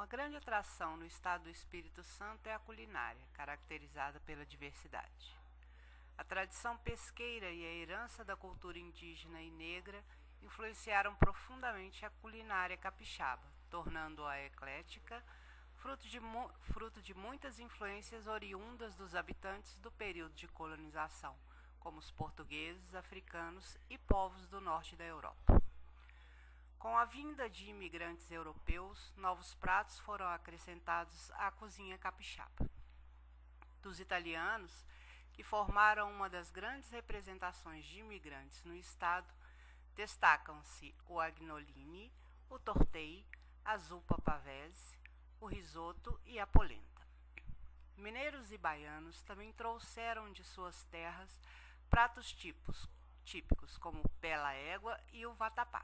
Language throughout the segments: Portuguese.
Uma grande atração no estado do Espírito Santo é a culinária, caracterizada pela diversidade. A tradição pesqueira e a herança da cultura indígena e negra influenciaram profundamente a culinária capixaba, tornando-a eclética, fruto de muitas influências oriundas dos habitantes do período de colonização, como os portugueses, africanos e povos do norte da Europa. Com a vinda de imigrantes europeus, novos pratos foram acrescentados à cozinha capixaba. Dos italianos, que formaram uma das grandes representações de imigrantes no estado, destacam-se o agnoloni, o tortei, a zuppa pavese, o risoto e a polenta. Mineiros e baianos também trouxeram de suas terras pratos típicos como o pé-la-égua e o vatapá.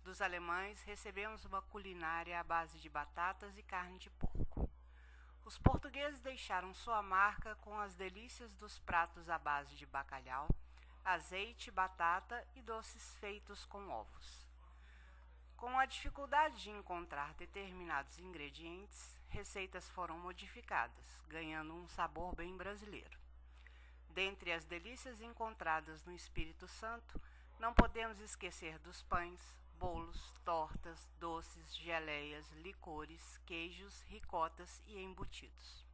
Dos alemães, recebemos uma culinária à base de batatas e carne de porco. Os portugueses deixaram sua marca com as delícias dos pratos à base de bacalhau, azeite, batata e doces feitos com ovos. Com a dificuldade de encontrar determinados ingredientes, receitas foram modificadas, ganhando um sabor bem brasileiro. Dentre as delícias encontradas no Espírito Santo, não podemos esquecer dos pães, bolos, tortas, doces, geleias, licores, queijos, ricotas e embutidos.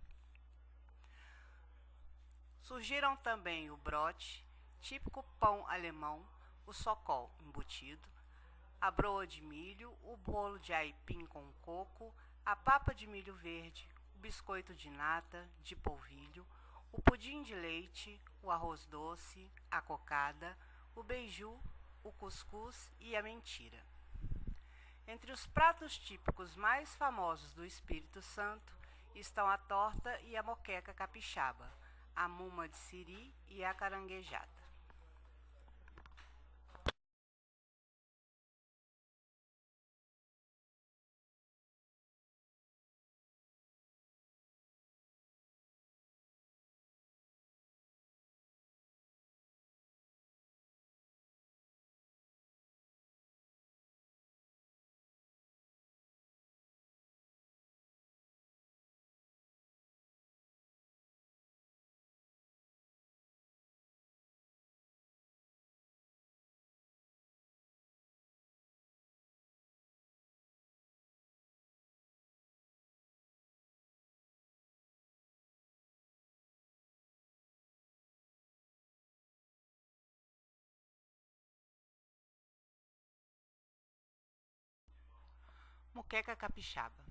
Surgiram também o brote, típico pão alemão, o sokol embutido, a broa de milho, o bolo de aipim com coco, a papa de milho verde, o biscoito de nata, de polvilho, o pudim de leite, o arroz doce, a cocada, o beiju, o cuscuz e a mentira. Entre os pratos típicos mais famosos do Espírito Santo estão a torta e a moqueca capixaba, a muma de siri e a caranguejada. Moqueca capixaba.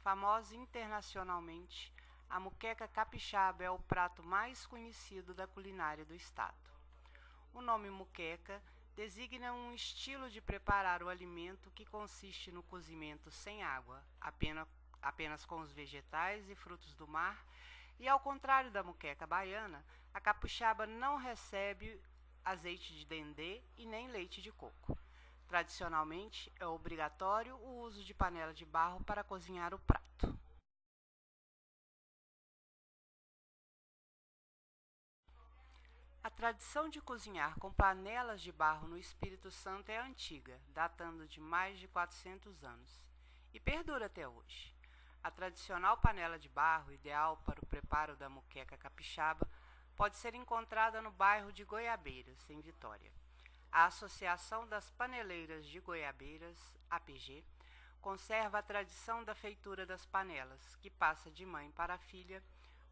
Famosa internacionalmente, a moqueca capixaba é o prato mais conhecido da culinária do estado. O nome moqueca designa um estilo de preparar o alimento que consiste no cozimento sem água, apenas com os vegetais e frutos do mar, e ao contrário da moqueca baiana, a capixaba não recebe azeite de dendê e nem leite de coco. Tradicionalmente, é obrigatório o uso de panela de barro para cozinhar o prato. A tradição de cozinhar com panelas de barro no Espírito Santo é antiga, datando de mais de 400 anos, e perdura até hoje. A tradicional panela de barro, ideal para o preparo da moqueca capixaba, pode ser encontrada no bairro de Goiabeiras, em Vitória. A Associação das Paneleiras de Goiabeiras, APG, conserva a tradição da feitura das panelas, que passa de mãe para filha,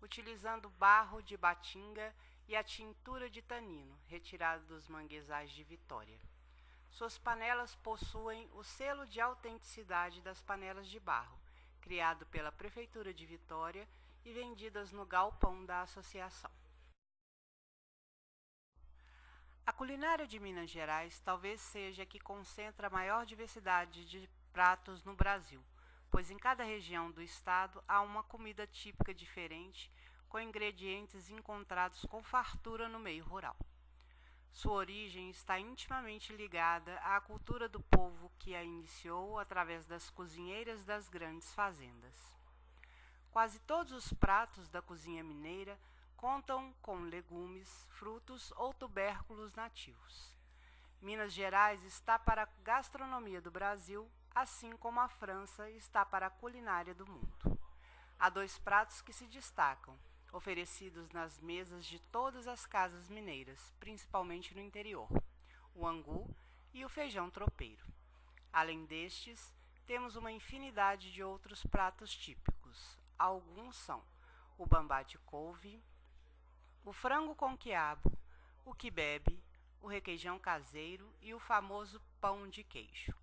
utilizando barro de batinga e a tintura de tanino, retirada dos manguezais de Vitória. Suas panelas possuem o selo de autenticidade das panelas de barro, criado pela Prefeitura de Vitória e vendidas no galpão da associação. A culinária de Minas Gerais talvez seja a que concentra a maior diversidade de pratos no Brasil, pois em cada região do estado há uma comida típica diferente, com ingredientes encontrados com fartura no meio rural. Sua origem está intimamente ligada à cultura do povo que a iniciou através das cozinheiras das grandes fazendas. Quase todos os pratos da cozinha mineira contam com legumes, frutos ou tubérculos nativos. Minas Gerais está para a gastronomia do Brasil assim como a França está para a culinária do mundo. Há dois pratos que se destacam, oferecidos nas mesas de todas as casas mineiras, principalmente no interior: o angu e o feijão tropeiro. Além destes, temos uma infinidade de outros pratos típicos. Alguns são o bambá de couve, o frango com quiabo, o quibebe, o requeijão caseiro e o famoso pão de queijo.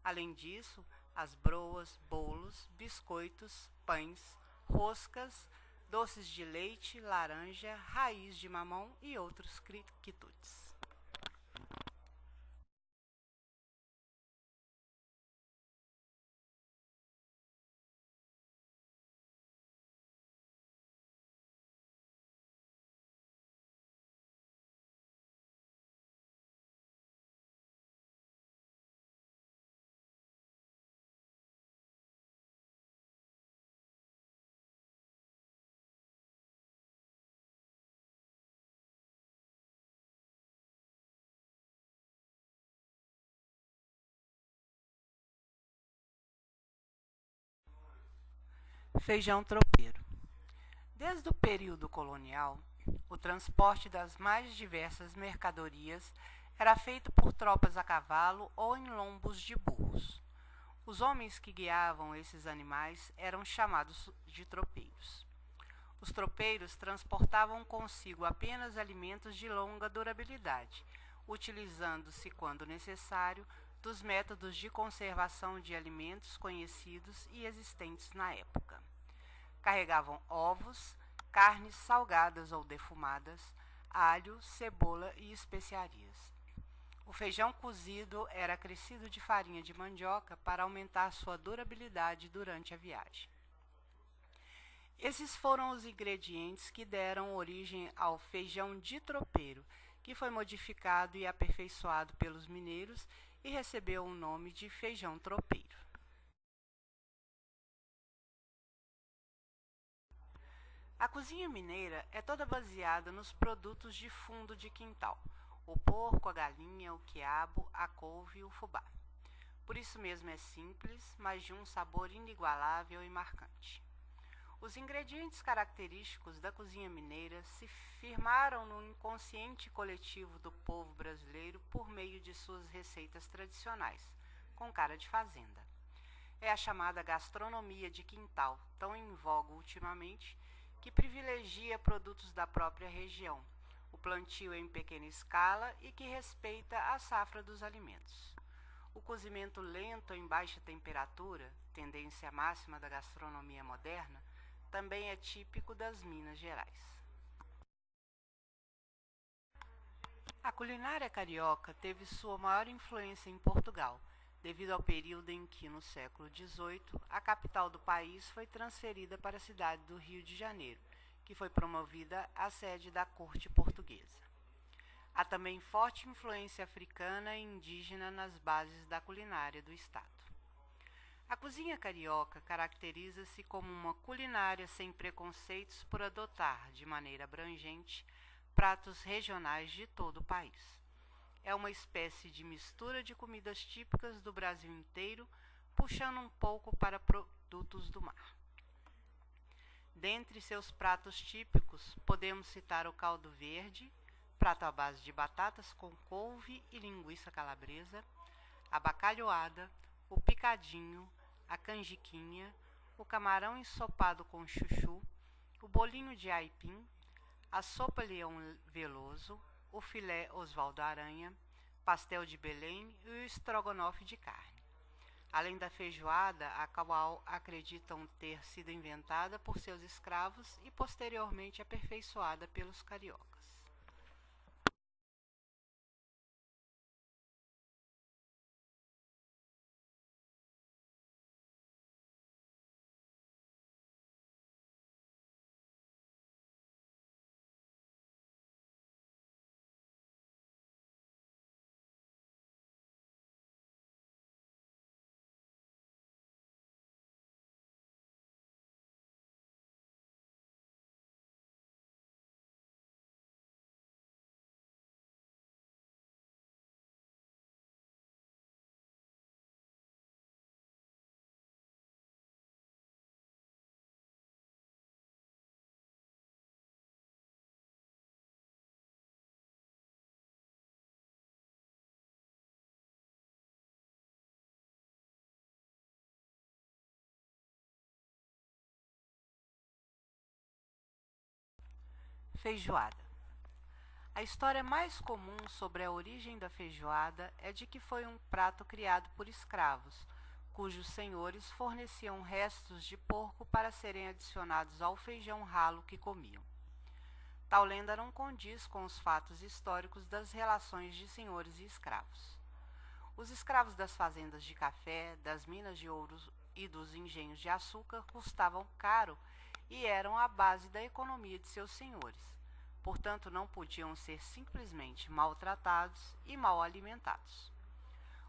Além disso, as broas, bolos, biscoitos, pães, roscas, doces de leite, laranja, raiz de mamão e outros quitutes. Feijão tropeiro. Desde o período colonial, o transporte das mais diversas mercadorias era feito por tropas a cavalo ou em lombos de burros. Os homens que guiavam esses animais eram chamados de tropeiros. Os tropeiros transportavam consigo apenas alimentos de longa durabilidade, utilizando-se, quando necessário, dos métodos de conservação de alimentos conhecidos e existentes na época. Carregavam ovos, carnes salgadas ou defumadas, alho, cebola e especiarias. O feijão cozido era acrescido de farinha de mandioca para aumentar sua durabilidade durante a viagem. Esses foram os ingredientes que deram origem ao feijão de tropeiro, que foi modificado e aperfeiçoado pelos mineiros e recebeu o nome de feijão tropeiro. A cozinha mineira é toda baseada nos produtos de fundo de quintal: o porco, a galinha, o quiabo, a couve e o fubá. Por isso mesmo é simples, mas de um sabor inigualável e marcante. Os ingredientes característicos da cozinha mineira se firmaram no inconsciente coletivo do povo brasileiro por meio de suas receitas tradicionais, com cara de fazenda. É a chamada gastronomia de quintal, tão em voga ultimamente, que privilegia produtos da própria região, o plantio em pequena escala e que respeita a safra dos alimentos. O cozimento lento em baixa temperatura, tendência máxima da gastronomia moderna, também é típico das Minas Gerais. A culinária carioca teve sua maior influência em Portugal, devido ao período em que, no século XVIII, a capital do país foi transferida para a cidade do Rio de Janeiro, que foi promovida à sede da corte portuguesa. Há também forte influência africana e indígena nas bases da culinária do estado. A cozinha carioca caracteriza-se como uma culinária sem preconceitos por adotar, de maneira abrangente, pratos regionais de todo o país. É uma espécie de mistura de comidas típicas do Brasil inteiro, puxando um pouco para produtos do mar. Dentre seus pratos típicos, podemos citar o caldo verde, prato à base de batatas com couve e linguiça calabresa, a bacalhoada, o picadinho, a canjiquinha, o camarão ensopado com chuchu, o bolinho de aipim, a sopa Leão Veloso, o filé Osvaldo Aranha, pastel de Belém e o estrogonofe de carne. Além da feijoada, a qual acreditam ter sido inventada por seus escravos e posteriormente aperfeiçoada pelos cariocas. Feijoada. A história mais comum sobre a origem da feijoada é de que foi um prato criado por escravos, cujos senhores forneciam restos de porco para serem adicionados ao feijão ralo que comiam. Tal lenda não condiz com os fatos históricos das relações de senhores e escravos. Os escravos das fazendas de café, das minas de ouro e dos engenhos de açúcar custavam caro e eram a base da economia de seus senhores. Portanto, não podiam ser simplesmente maltratados e mal alimentados.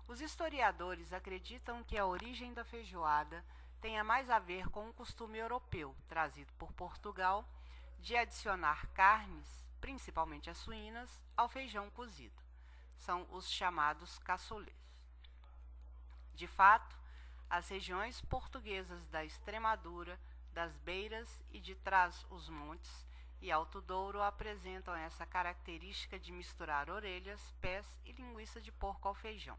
Os historiadores acreditam que a origem da feijoada tenha mais a ver com um costume europeu, trazido por Portugal, de adicionar carnes, principalmente as suínas, ao feijão cozido. São os chamados cassoulet. De fato, as regiões portuguesas da Extremadura, das Beiras e de Trás-os-Montes e Alto Douro apresentam essa característica de misturar orelhas, pés e linguiça de porco ao feijão.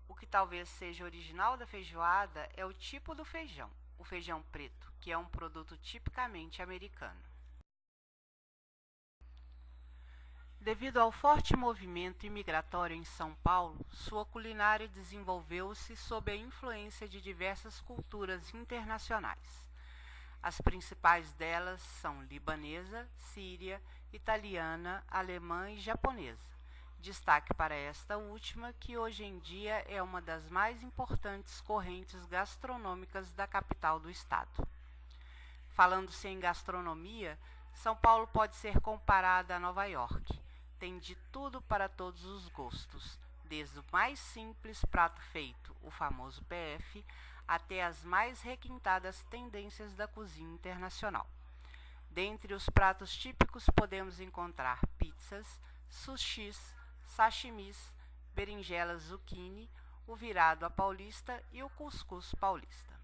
O que talvez seja original da feijoada é o tipo do feijão, o feijão preto, que é um produto tipicamente americano. Devido ao forte movimento imigratório em São Paulo, sua culinária desenvolveu-se sob a influência de diversas culturas internacionais. As principais delas são libanesa, síria, italiana, alemã e japonesa. Destaque para esta última, que hoje em dia é uma das mais importantes correntes gastronômicas da capital do estado. Falando-se em gastronomia, São Paulo pode ser comparada a Nova York. Tem de tudo para todos os gostos, desde o mais simples prato feito, o famoso PF, até as mais requintadas tendências da cozinha internacional. Dentre os pratos típicos podemos encontrar pizzas, sushis, sashimis, berinjelas zucchini, o virado à paulista e o cuscuz paulista.